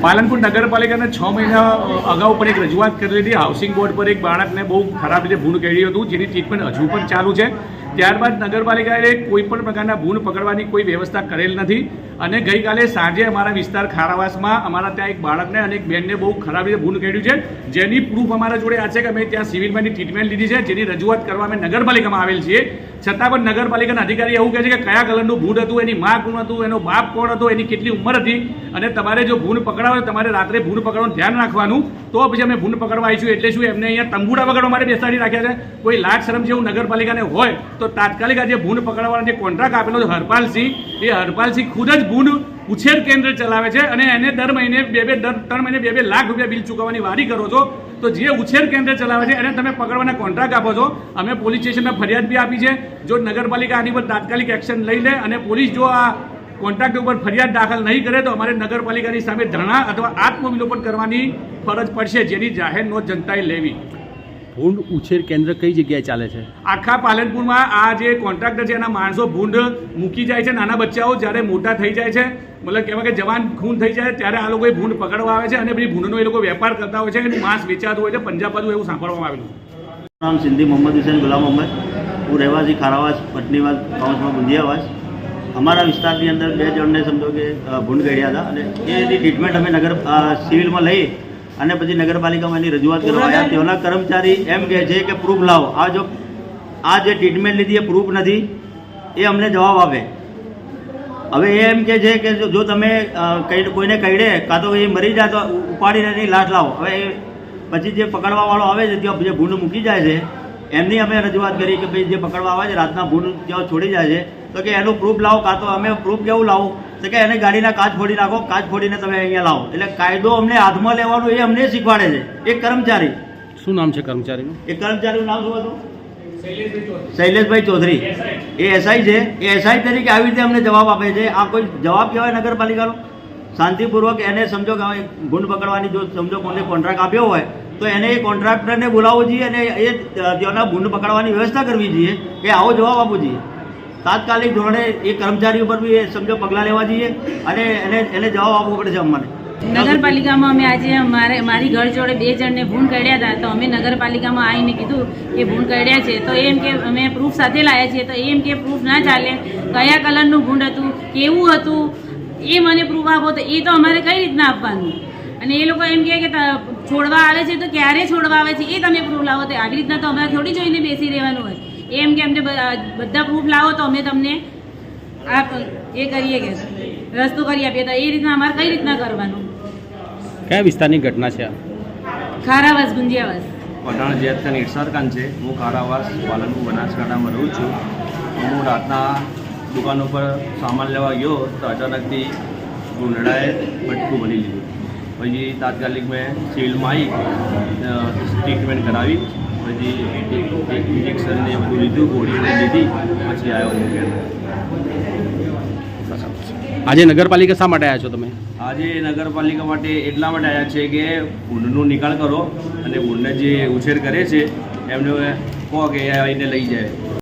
પાલનપુર નગરપાલિકાને 6 મહિના અગાઉ પણ એક રજૂઆત કરેલી હતી. હાઉસિંગ બોર્ડ પર એક બાળકને બહુ ખરાબ રીતે ભૂંડ કર્યું હતું, જેની ટ્રીટમેન્ટ હજુ પણ ચાલુ છે. ત્યારબાદ નગરપાલિકાએ કોઈ પણ પ્રકારના ભૂંડ પકડવાની કોઈ વ્યવસ્થા કરેલ નથી. અને ગઈકાલે સાંજે અમારા વિસ્તાર ખારાવાસમાં અમારા ત્યાં એક બાળકને અને એક બેનને બહુ ખરાબ રીતે ભૂંડ કર્યું છે, જેની પ્રૂફ અમારા જોડે આ છે કે અમે ત્યાં સિવિલમાંની ટ્રીટમેન્ટ લીધી છે, જેની રજૂઆત કરવા અમે નગરપાલિકામાં આવેલ છીએ. છતાં પણ નગરપાલિકાના અધિકારી એવું કહે છે કે કયા કલરનું ભૂંડ હતું, એની મા કોણ હતું, એનો બાપ કોણ હતો, એની કેટલી ઉંમર હતી, અને તમારે જો ભૂંડ પકડાવે તમારે રાત્રે ભૂંડ પકડવાનું ધ્યાન રાખવાનું. તો પછી અમે ભૂંડ પકડવા આવીશું. એટલે શું એમને અહીંયા તંબુડા વગાડવા માટે બેસાડી રાખ્યા છે? કોઈ લાજ શરમ જેવું નગરપાલિકાને હોય તો તાત્કાલિક આજે ભૂંડ પકડવાનો જે કોન્ટ્રાક્ટ આપેલો છે હરપાલસિંહ, એ હરપાલસિંહ ખુદ જ ભૂંડ ઉછેર કેન્દ્ર ચલાવે છે, અને એને દર મહિને 2 લાખ રૂપિયા બિલ ચૂકવવાની વારી કરો છો. તો જે ઉછેર કેન્દ્ર ચલાવે છે એને તમે પકડવાના કોન્ટ્રાક્ટ આપો છો. અમે પોલીસ સ્ટેશનમાં ફરિયાદ બી આપી છે. જો નગરપાલિકા આની પર તાત્કાલિક એક્શન લઈ લે અને પોલીસ જો આ કોન્ટ્રાક્ટ ઉપર ફરિયાદ દાખલ નહીં કરે તો અમારે નગરપાલિકાની સામે ધરણા અથવા આત્મવિલોપન કરવાની ફરજ પડશે, જેની જાહેર નોંધ જનતાએ લેવી. ભૂંડ ઉછેર કેન્દ્ર કઈ જગ્યાએ ચાલે છે? આખા પાલનપુરમાં આ જે કોન્ટ્રાક્ટર છે એના માણસો ભૂંડ મૂકી જાય છે. નાના બચ્ચાઓ જ્યારે મોટા થઈ જાય છે, મતલબ કહેવાય કે જવાન ખૂન થઈ જાય ત્યારે આ લોકો ભૂંડ પકડવા આવે છે, અને પછી ભૂંડનો એ લોકો વેપાર કરતા હોય છે, એનું માંસ વેચાતું હોય છે પંજાબ બાજુ, એવું સાંભળવામાં આવેલું. નામ સિંધી મોહમ્મદ હુસૈન ગુલામ મોહમ્મદ, હું રહેવાસી ખારાવાસ પટનીવાસ કાઉન્સમાં ગુંદિયાવાસ. અમારા વિસ્તારની અંદર 2 જણને સમજો કે ભૂંડ ગળ્યા હતા, અને એની ટ્રીટમેન્ટ અમે નગર સિવિલમાં લઈ અને પછી નગરપાલિકામાં એની રજૂઆત કરવા આવ્યા. તેઓના કર્મચારી એમ કહે છે કે પ્રૂફ લાવો. આ જે ટ્રીટમેન્ટ લીધી એ પ્રૂફ નથી, એ અમને જવાબ આપે. હવે એ એમ કહે છે કે જો તમે કોઈને કહીડે કાં તો એ મરી જાય તો ઉપાડીને એની લાશ લાવો. હવે પછી જે પકડવાવાળો આવે છે ત્યાં જે ભૂંડ મૂકી જાય છે એમની અમે રજૂઆત કરી કે ભાઈ જે પકડવા આવે છે રાતના ભૂંડ ત્યાં છોડી જાય છે, તો કે એનું પ્રૂફ લાવો. કાં તો અમે પ્રૂફ કેવું લાવું? તો કે એને ગાડીના કાચ ફોડી નાખો, કાચ ફોડીને તમે અહીંયા લાવો. એટલે કાયદો અમને હાથમાં લેવાનો એ અમને શીખવાડે છે. એક કર્મચારી, શું નામ છે કર્મચારીનું? એ કર્મચારીનું નામ શું હતું? શૈલેષભાઈ ચૌધરી. એ એસઆઈ છે. એ એસઆઈ તરીકે આવી રીતે અમને જવાબ આપે છે. આ કોઈ જવાબ કહેવાય નગરપાલિકાનો? શાંતિપૂર્વક એને સમજો કે ભૂંડ પકડવાની જો સમજો કોઈને કોન્ટ્રાક્ટ આપ્યો હોય તો એને એ કોન્ટ્રાક્ટરને બોલાવવો જોઈએ અને એ ત્યાંના ભૂંડ પકડવાની વ્યવસ્થા કરવી જોઈએ, કે આવો જવાબ આપવો જોઈએ. તાત્કાલિક ધોરણે એ કર્મચારી ઉપર બી સમજો પગલાં લેવા જોઈએ અને એને જવાબ આપવો પડે છે અમને. નગરપાલિકામાં અમે આજે મારી ઘર જોડે 2 જણને ભૂંડ કરડ્યા હતા, તો અમે નગરપાલિકામાં આવીને કીધું કે ભૂંડ કરડ્યા છે, તો એમ કે અમે પ્રૂફ સાથે લાવ્યા છીએ. તો એમ કે પ્રૂફ ના ચાલે, કયા કલરનું ભૂંડ હતું, કેવું હતું, એ મને પ્રૂફ આપો. તો એ તો અમારે કઈ રીતના આપવાનું? અને એ લોકો એમ કે છોડવા આવે છે તો ક્યારે છોડવા આવે છે એ તમે પ્રૂફ લાવો. તો આવી રીતના તો અમારે થોડી જોઈને બેસી રહેવાનું હોય. એમ કે અમને બધા પ્રૂફ લાવો તો અમે તમને એ કરીએ કે રસ્તો કરી આપીએ. તો એ રીતના અમારે કઈ રીતના કરવાનું? કયા વિસ્તારની ઘટના છે આ? ખારાવાસ ગુંજિયાવાસ. પઠાણ જૈદ ખાન ઇરશાદ ખાન છે. હું ખારાવાસ પાલનપુર બનાસકાંઠામાં રહું છું. હું રાતના દુકાન ઉપર સામાન લેવા ગયો તો અચાનકથી ભૂંડડાએ બટકું ભરી લીધું. પછી તાત્કાલિક મેં સિવિલમાં આવી ટ્રીટમેન્ટ કરાવી, પછી એક ઇન્જેક્શન ને બધું લીધું, ગોળી લીધી, પછી આવ્યો હું ઘેર. આજે નગરપાલિકા શા માટે આવ્યા છો તમે? આજે નગરપાલિકા માટે એટલા માટે આવ્યા છે કે ભૂંડનો નિકાલ કરો અને ભૂંડને જે ઉછેર કરે છે એમને કહો કે આવીને લઈ જાય.